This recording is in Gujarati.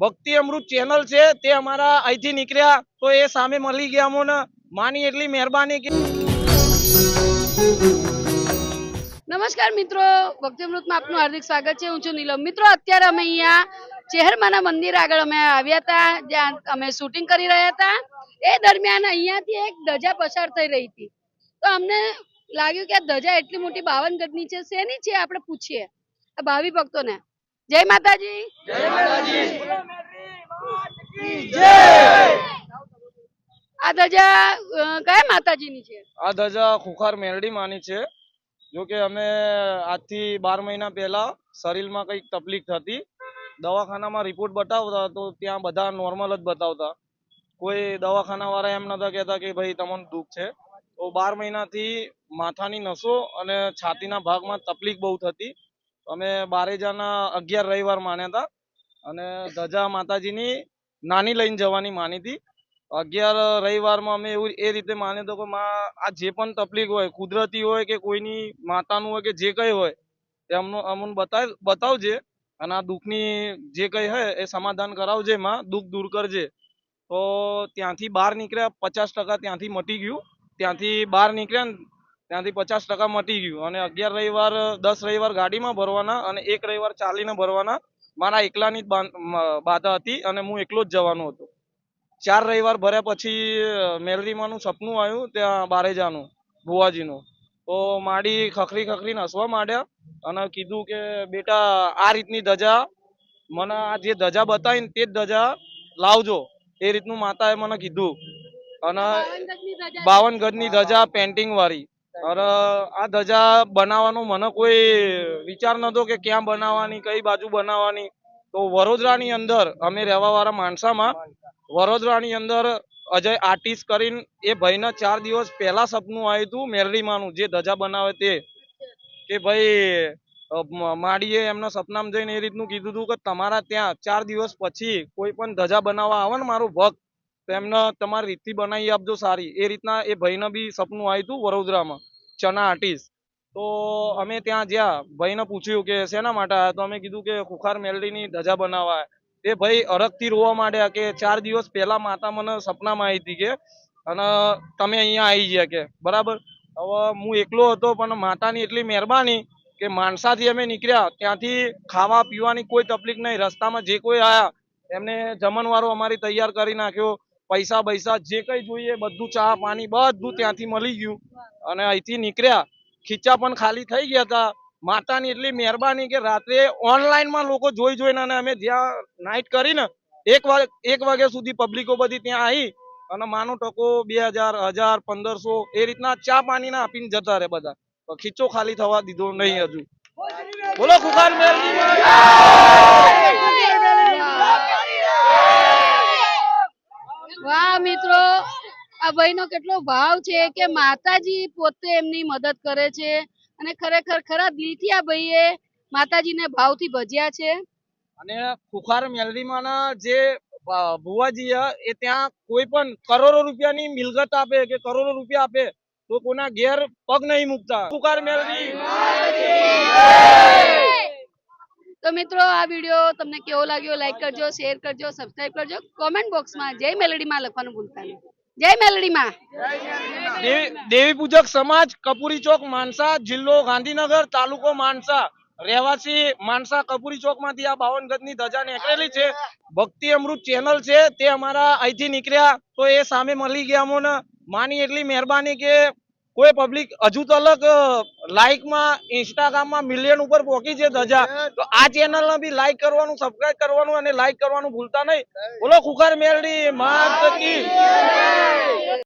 ભક્તિ અમૃત ચેનલ છે તે અમારા અહીંથી નીકળ્યા તો એ સામે મળી ગયા અમને માની એટલી મહેરબાની કે નમસ્કાર મિત્રો, ભક્તિ અમૃતમાં આપનું હાર્દિક સ્વાગત છે. હું છું નીલમ. મિત્રો, અત્યારે અમે અહીંયા ચેહરમાના મંદિર આગળ અમે આવ્યા હતા, જ્યાં અમે શૂટિંગ કરી રહ્યા હતા. એ દરમિયાન અહીંયાથી એક ધજા પસાર થઈ રહી હતી, તો અમને લાગ્યું કે આ ધજા એટલી મોટી 52 ગજની છે, શેની છે આપણે પૂછીએ આ ભાવિ ભક્તોને. જય માતાજી. જય માતાજી. આ ધજા કયા માતાજીની છે? આ ધજા ખુખાર મેરડી માની છે. જો કે અમે આજથી 12 મહિના પહેલા શરીરમાં કંઈક તકલીફ થતી, દવાખાનામાં રિપોર્ટ બતાવતા તો ત્યાં બધા નોર્મલ જ બતાવતા. કોઈ દવાખાના વાળા એમ નતા કહેતા કે ભાઈ તમને દુઃખ છે. તો 12 મહિનાથી માથાની નસો અને છાતીના ભાગમાં તકલીફ બહુ થતી. અમે બારેજાના 11 રવિવાર માન્યા હતા અને ધજા માતાજીની નાની લઈને જવાની માની હતી. 11 રવિવારમાં અમે એવું એ રીતે માન્યું હતું કે માં આ જે પણ તકલીફ હોય, કુદરતી હોય કે કોઈની માતાનું હોય કે જે કંઈ હોય તે અમને બતાવજે અને આ દુઃખની જે કંઈ હોય એ સમાધાન કરાવજે માં, દુઃખ દૂર કરજે. તો ત્યાંથી બહાર નીકળ્યા, 50% ત્યાંથી મટી ગયું. ત્યાંથી બહાર નીકળ્યા ને ત્યાંથી 50% મટી ગયું. અને 11 રવિવાર 10 રવિવાર ગાડીમાં ભરવાના અને 1 રવિવાર ચાલીને ભરવાના. મારા એકલાની જ બાધા હતી અને હું એકલો જ જવાનો હતો. 4 રવિવાર ભર્યા પછી મેલરીમાંનું સપનું આવ્યું, ત્યાં બારેજાનું ભુવાજીનું. તો માડી ખખરીને હસવા માંડ્યા અને કીધું કે બેટા આ રીતની ધજા મને આ જે ધજા બતાવીને તે જ ધજા લાવજો, એ રીતનું માતાએ મને કીધું. અને 52 ગજની ધજા પેન્ટિંગ વાળી. અને આ ધજા બનાવવાનો મને કોઈ વિચાર નતો કે ક્યાં બનાવવાની, કઈ બાજુ બનાવવાની. તો વડોદરાની અંદર અમે રહેવા વાળા માણસામાં વડોદરાની અંદર અજય આર્ટિસ્ટ કરીને એ ભાઈને 4 દિવસ પહેલા સપનું આવ્યું હતું મેરડીમાંનું જે ધજા બનાવે તે, કે ભાઈ માડીએ એમના સપનામાં જઈને એ રીતનું કીધું હતું કે તમારા ત્યાં 4 દિવસ પછી કોઈ પણ ધજા બનાવવા આવે ને મારું ભક્ત, તો એમને તમારી રીતથી બનાવી આપજો સારી. એ રીતના એ ભાઈને બી સપનું આવ્યું હતું વડોદરામાં, ચના આર્ટિસ્ટ. તો અમે ત્યાં જ્યાં ભાઈને પૂછ્યું કે શેના માટે આવ્યા, તો અમે કીધું કે ખુખાર મેલડીની ધજા બનાવવા. એ ભાઈ અરગથી રોવા માંડ્યા કે 4 દિવસ પહેલા માતા મને સપનામાં આવી હતી કે અને તમે અહીંયા આવી ગયા કે બરાબર. હવે હું એકલો હતો પણ માતાની એટલી મહેરબાની કે માણસાથી અમે નીકળ્યા, ત્યાંથી ખાવા પીવાની કોઈ તકલીફ નહીં. રસ્તામાં જે કોઈ આયા એમને જમણવારો અમારી તૈયાર કરી નાખ્યો. પૈસા જે કંઈ જોઈએ બધું, ચા પાણી બધું ત્યાંથી મળી ગયું. અને અહીંથી નીકળ્યા, ખીચા પણ ખાલી થઈ ગયા હતા. માતાની એટલી મહેરબાની કે રાત્રે ઓનલાઈનમાં લોકો જોઈને અને અમે જ્યાં નાઇટ કરીને 1 વાગ્યા સુધી પબ્લિકો બધી ત્યાં આવી અને માનો ટકો 2000, 1000, 1500 એ રીતના ચા પાણી ના આપીને જતા રહે બધા. તો ખીચો ખાલી થવા દીધો નહીં હજુ. બોલો ખુખાર મેલડી. વાહ મિત્રો, આ ભાઈનો કેટલો ભાવ છે કે માતાજી પોતે એમની મદદ કરે છે અને ખરેખર ખરા દિલથી આ ભાઈએ માતાજીને ભાવથી ભજ્યા છે. અને ખુખાર મેલડીમાંના જે ભુવાજી એ ત્યાં કોઈ પણ કરોડો રૂપિયાની મિલકત આપે કે કરોડો રૂપિયા આપે તો કોના ઘેર પગ નહીં મૂકતા. ખુખાર મેલડી. તો મિત્રો, આ વિડીયો તમને કેવો લાગ્યો લાઈક કરજો, શેર કરજો, સબસ્ક્રાઇબ કરજો. કોમેન્ટ બોક્સમાં જય મેલડીમાં લખવાનું ભૂલતા નહીં. જય મેલડીમાં. દેવી પૂજક સમાજ, કપૂરી ચોક, માનસા, જિલ્લો ગાંધીનગર, તાલુકો માનસા, રહેવાસી માનસા કપૂરી ચોક માંથી આ 52 ગજની ધજા નીકળેલી છે. ભક્તિ અમૃત ચેનલ છે તે અમારા અહીંથી નીકળ્યા તો એ સામે મળી ગયા અમને. માની એટલી મહેરબાની કે કોઈ પબ્લિક હજુ તલક લાઈકમાં ઇન્સ્ટાગ્રામમાં મિલિયન ઉપર પહોંચી છે ધજા. તો આ ચેનલને બી લાઈક કરવાનું, સબસ્ક્રાઇબ કરવાનું અને લાઈક કરવાનું ભૂલતા નહીં. બોલો ખુખાર મેલડી માત કી.